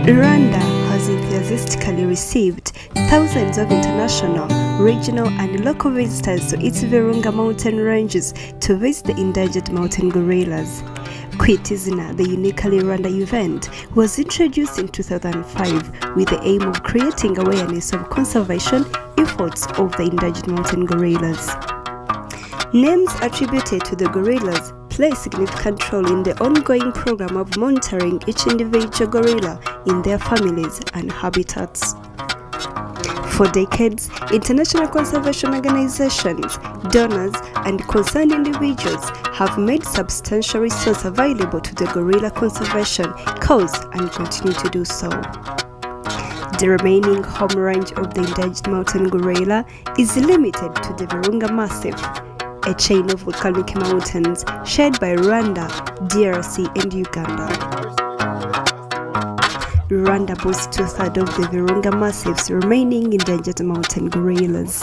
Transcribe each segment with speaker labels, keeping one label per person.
Speaker 1: Rwanda has enthusiastically received thousands of international, regional and local visitors to its Virunga mountain ranges to visit the endangered mountain gorillas. Kwita Izina, the uniquely Rwanda event, was introduced in 2005 with the aim of creating awareness of conservation efforts of the endangered mountain gorillas. Names attributed to the gorillas play a significant role in the ongoing program of monitoring each individual gorilla in their families and habitats. For decades, international conservation organizations, donors, and concerned individuals have made substantial resources available to the gorilla conservation cause and continue to do so. The remaining home range of the endangered mountain gorilla is limited to the Virunga Massif, a chain of volcanic mountains shared by Rwanda, DRC, and Uganda. Rwanda boasts two-thirds of the Virunga Massif's remaining endangered mountain gorillas.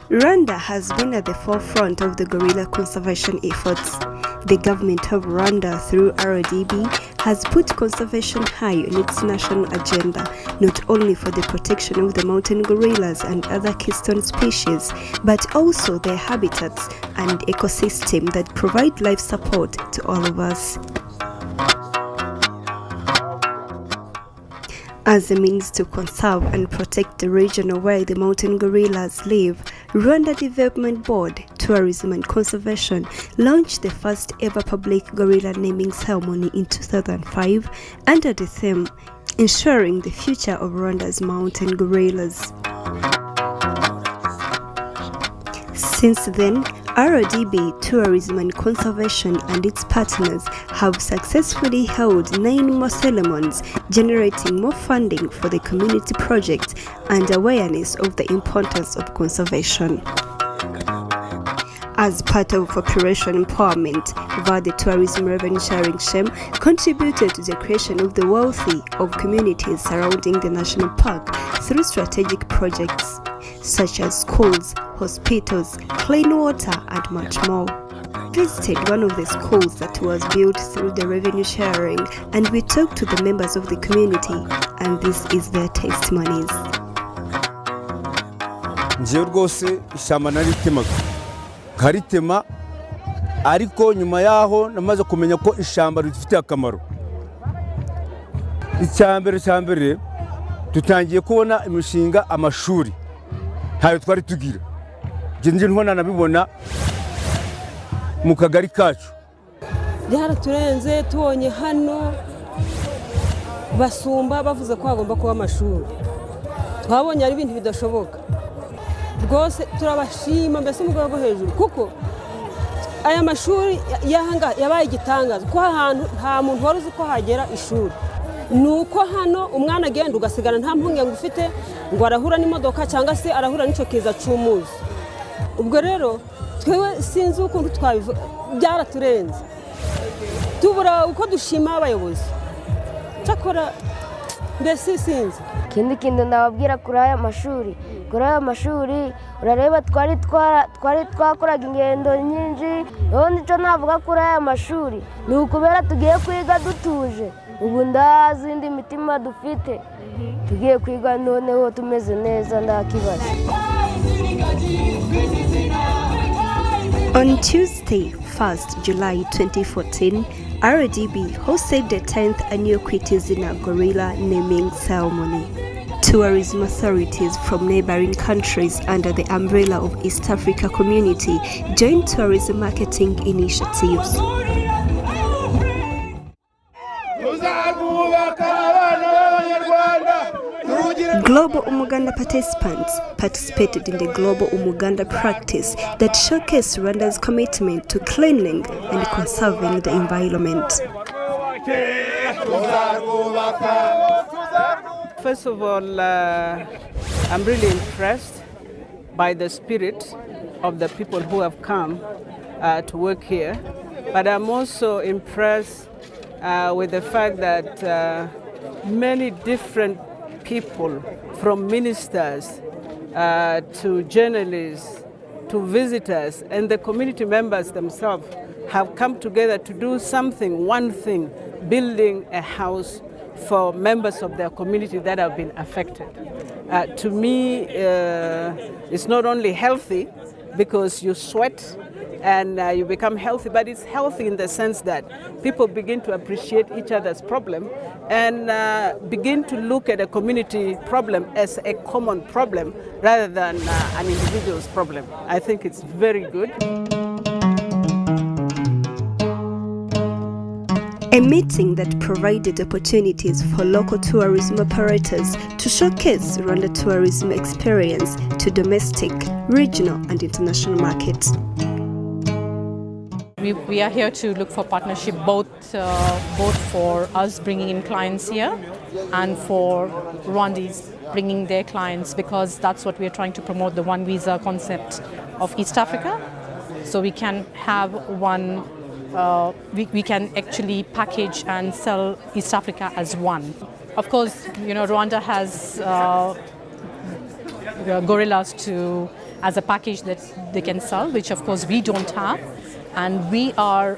Speaker 1: Rwanda has been at the forefront of the gorilla conservation efforts. The government of Rwanda, through RDB, has put conservation high on its national agenda, not only for the protection of the mountain gorillas and other keystone species, but also their habitats and ecosystem that provide life support to all of us. As a means to conserve and protect the region where the mountain gorillas live, Rwanda Development Board, Tourism and Conservation launched the first ever public gorilla naming ceremony in 2005 under the theme, Ensuring the Future of Rwanda's Mountain Gorillas. Since then, RDB, Tourism and Conservation and its partners have successfully held 9 more ceremonies, generating more funding for the community projects and awareness of the importance of conservation. As part of Operation Empowerment, via the Tourism Revenue Sharing Scheme contributed to the creation of the wealthy of communities surrounding the national park through strategic projects such as schools, hospitals, clean water, and much more. We visited one of the schools that was built through the revenue sharing, and we talked to the members of the community, and this is their testimonies.
Speaker 2: Nje rwose ishyamba naritemaga karitema ariko nyuma yaho namaze kumenya ko ishyamba rifite akamaro. Icyambere tutangiye kubona imishinga amashuri hayo twari tugira nje ntona nabibona mu kagari kacu
Speaker 3: byaraturenze tubonye hano basumba bavuze ko hagomba kuba amashuri twabonye ari ibintu bidashoboka rwose turabashima mbese mu rwego hejuru kuko aya mashuri yahanga yabaye igitangaza ko ahantu nta muntu wari uzi ko hagera ishuri nuko hano umwana agenda ugasigana nta mpunge ngo ufite ngo arahura n'imodoka cyangwa se arahura n'ico kiza cy'umuzi. Ubwo rero twewe sinzi ukuntu twabivuga byaraturenze tubura uko dushima abayobozi cyakora mbese sinzi
Speaker 4: kindi ndababwira kuri aya mashuri urareba twari twakoraga ingendo nyinshi none icyo navuga kuri aya mashuri ni ukubera tugiye kwiga dutuje ubu ndazindi mitima dufite tugiye kwiga noneho tumeze neza ndakibaza.
Speaker 1: On Tuesday, 1st July 2014, RDB hosted the 10th annual Kwita Izina Gorilla naming ceremony. Tourism authorities from neighboring countries under the umbrella of East Africa Community joined tourism marketing initiatives. Global Umuganda participants participated in the Global Umuganda practice that showcased Rwanda's commitment to cleaning and conserving the environment.
Speaker 5: First of all, I'm really impressed by the spirit of the people who have come to work here, but I'm also impressed with the fact that many different people, from ministers to journalists to visitors and the community members themselves have come together to do something, one thing, building a house for members of their community that have been affected. To me, it's not only healthy because you sweat and you become healthy, but it's healthy in the sense that people begin to appreciate each other's problem and begin to look at a community problem as a common problem rather than an individual's problem. I think it's very good.
Speaker 1: A meeting that provided opportunities for local tourism operators to showcase Rwanda tourism experience to domestic, regional and international markets.
Speaker 6: We are here to look for partnership both for us bringing in clients here and for Rwandese bringing their clients, because that's what we are trying to promote, the one visa concept of East Africa. So we can have one, we can actually package and sell East Africa as one. Of course, you know, Rwanda has gorillas as a package that they can sell, which of course we don't have. And we are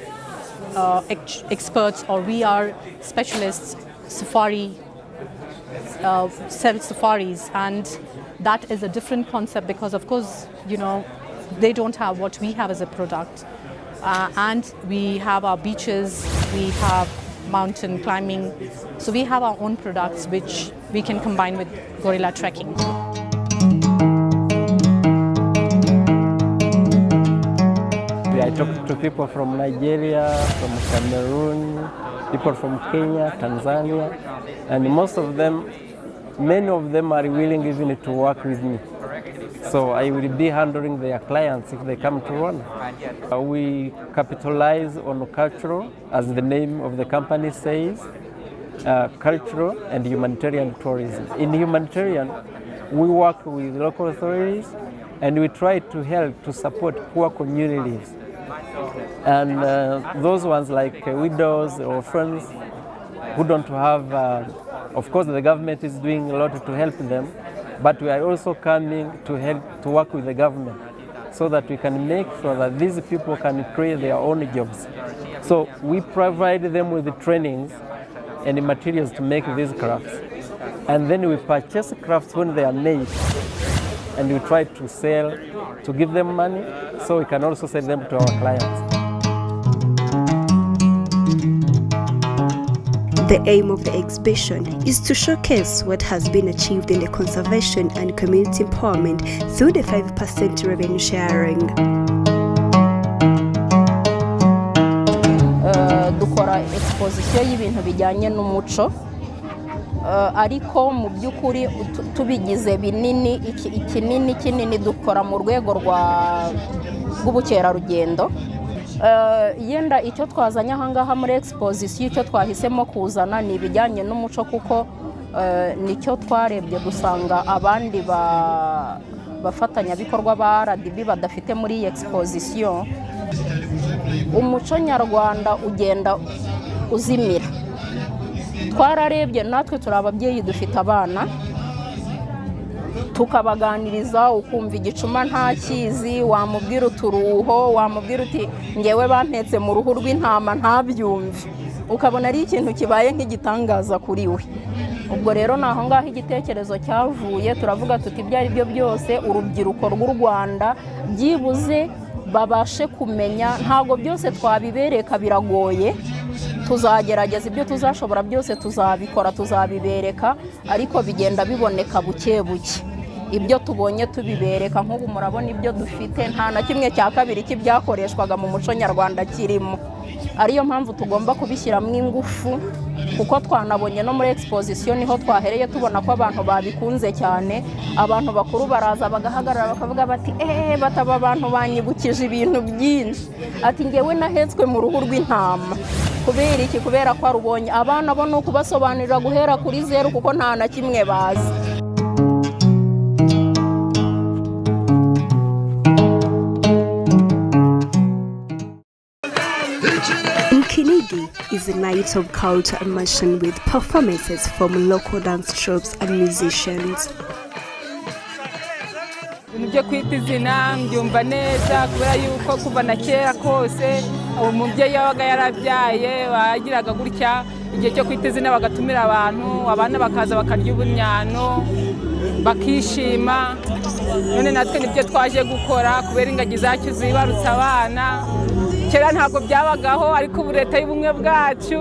Speaker 6: experts, or we are specialists, sell safaris, and that is a different concept because of course, you know, they don't have what we have as a product. And we have our beaches, we have mountain climbing, so we have our own products which we can combine with gorilla trekking.
Speaker 7: I talked to people from Nigeria, from Cameroon, people from Kenya, Tanzania, and most of them, many of them are willing even to work with me. So I will be handling their clients if they come to Rwanda. We capitalize on cultural, as the name of the company says, cultural and humanitarian tourism. In humanitarian, we work with local authorities and we try to help to support poor communities. And those ones like widows or orphans who don't have, of course the government is doing a lot to help them, but we are also coming to help to work with the government so that we can make sure that these people can create their own jobs. So we provide them with the trainings and the materials to make these crafts. And then we purchase crafts when they are made, and we try to sell, to give them money, so we can also sell them to our clients.
Speaker 1: The aim of the exhibition is to showcase what has been achieved in the conservation and community empowerment through the 5% revenue sharing.
Speaker 8: Dukora exposition y'ibintu bijyanye n'umuco, ariko mu by'ukuri tubigize binini, ikinini dukora mu rwego rw'ubukerarugendo. Yenda icyo twazanye ahangaha muri exposition, icyo twahisemo kuzana ni ibijyanye n'umuco, kuko nicyo twarebye dusanga abandi bafatanyabikorwa ba RDB badafite muri exposition. Umuco nyarwanda ugenda uzimira. Twararebye natwe turi ababyeyi dufite abana, tukabaganiriza, ukumva igicuma nta kizi, wamubwira uturuho, wamubwira uti ngewe bampetse mu ruhu rw'intama ntabyumve, ukabona ari ikintu kibaye nk'igitangaza kuri we. Ubwo rero naho ngaho igitekerezo cyavuye, turavuga tuti ibyo ari byo byose urubyiruko rw'u Rwanda byibuze babashe kumenya, ntabwo byose twabibereka, biragoye, tuzagerageza ibyo tuzashobora byose tuzabikora, tuzabibereka, ariko bigenda biboneka buke buke. Ibyo tubonye tubibereka, nk'ubu murabona ibyo dufite, nta na kimwe cya kabiri cy'ibyakoreshwaga mu muco nyarwanda kirimo. Ariyo mpamvu tugomba kubishyiramo ingufu, kuko twanabonye no muri exposition niho twahereye tubona ko abantu babikunze cyane. Abantu bakuru baraza bagahagarara bakavuga bati bataba abantu banyibukije ibintu byinshi, ati ngewe nahetswe mu ruhu rw'intama. Kubera iki? Kubera ko arubonye. Abana bo nuko basobanurira guhera kuri zero, kuko nta na kimwe bazi.
Speaker 1: Kinigi is a night of culture immersion with performances from local dance troupes and musicians.
Speaker 3: Ibyo Kwita Izina mbyumva neza kubera yuko kuva na kera kose
Speaker 9: umubyeyi yabaga yarabyaye bagiraga gutya igihe cyo kwita izina bagatumira abantu abana bakaza bakarya ubunyano bakishima none natwe nibyo twaje gukora kubera ingagi zacu zibarutse abana kera ntabwo byabagaho ariko ubu leta y'ubumwe bwacu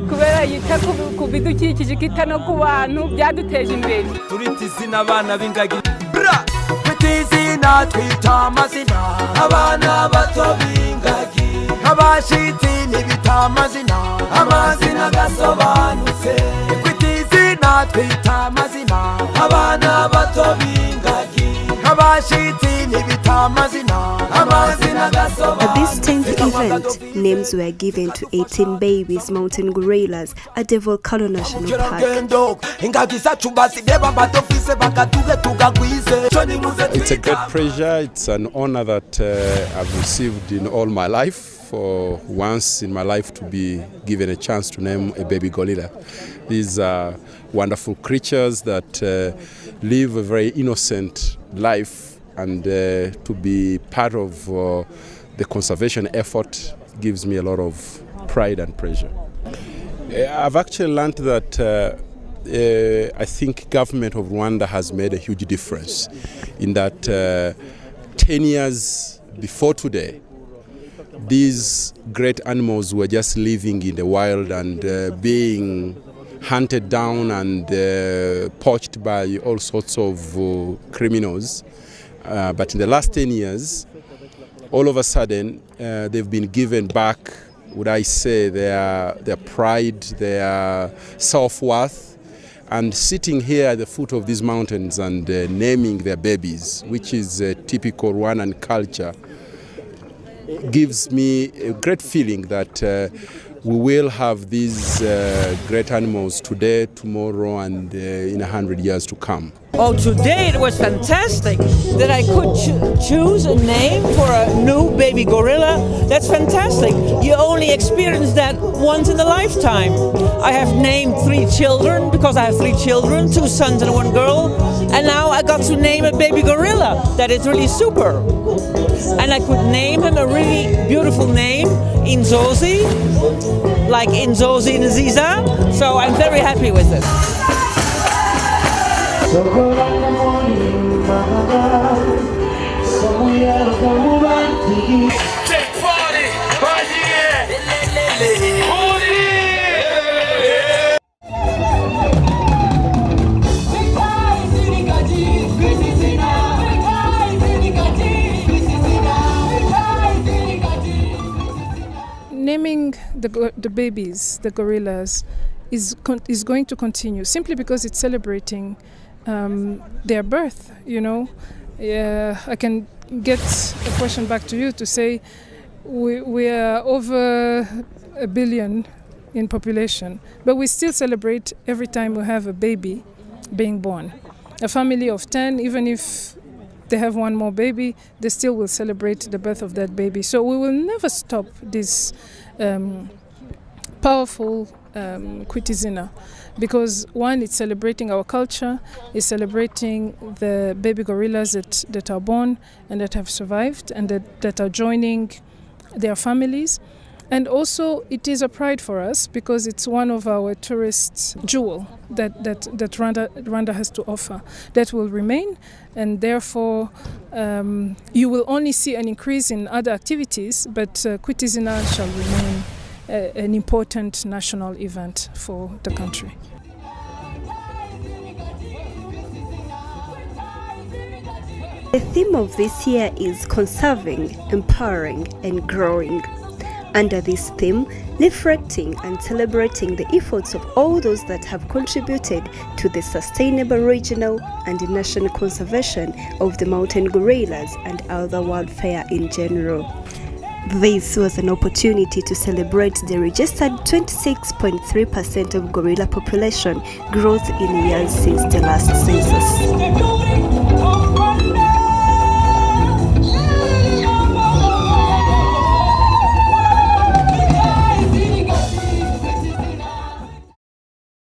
Speaker 9: kubera yita ku bidukikije ikita no ku bantu byaduteje imbere
Speaker 10: turita izina abana b'ingagi Kwita izina twita amazina abana bato b'ingagi abashitsi ntibita amazina agasobanutse Kwita izina twita amazina abana bato b'ingagi abashitsi ntibita amazina agasobanutse.
Speaker 1: At this 10th event, names were given to 18 babies mountain gorillas at the Volcano National Park.
Speaker 11: It's a great pleasure, it's an honor that I've received in all my life, for once in my life to be given a chance to name a baby gorilla. These are wonderful creatures that live a very innocent life, and to be part of the conservation effort gives me a lot of pride and pleasure. I've actually learned that I think government of Rwanda has made a huge difference in that 10 years before today, these great animals were just living in the wild and being hunted down and poached by all sorts of criminals. But in the last 10 years, all of a sudden, they've been given back, would I say, their pride, their self-worth, and sitting here at the foot of these mountains and naming their babies, which is a typical Rwandan culture, gives me a great feeling that we will have these great animals today, tomorrow, and in 100 years to come.
Speaker 12: Oh, today it was fantastic that I could choose a name for a new baby gorilla. That's fantastic. You only experience that once in a lifetime. I have named 3 children because I have 3 children, 2 sons and 1 girl. And now I got to name a baby gorilla. That is really super. And I could name him a really beautiful name, Inzozi, like Inzozi in Ziza. So I'm very happy with it.
Speaker 13: Naming the babies, the gorillas, is going to continue simply because it's celebrating their birth, you know. I can get a question back to you to say we are over 1 billion in population, but we still celebrate every time we have a baby being born. A family of 10, even if they have 1 more baby, they still will celebrate the birth of that baby. So we will never stop this powerful Kwita Izina, because 1, it's celebrating our culture, it's celebrating the baby gorillas that are born and that have survived and that are joining their families. And also it is a pride for us because it's one of our tourist jewel that Rwanda has to offer. That will remain, and therefore you will only see an increase in other activities, but Kwita Izina shall remain an important national event for the country.
Speaker 1: The theme of this year is conserving, empowering, and growing. Under this theme, reflecting and celebrating the efforts of all those that have contributed to the sustainable regional and national conservation of the mountain gorillas and other welfare in general. This was an opportunity to celebrate the registered 26.3% of gorilla population growth in years since the last census.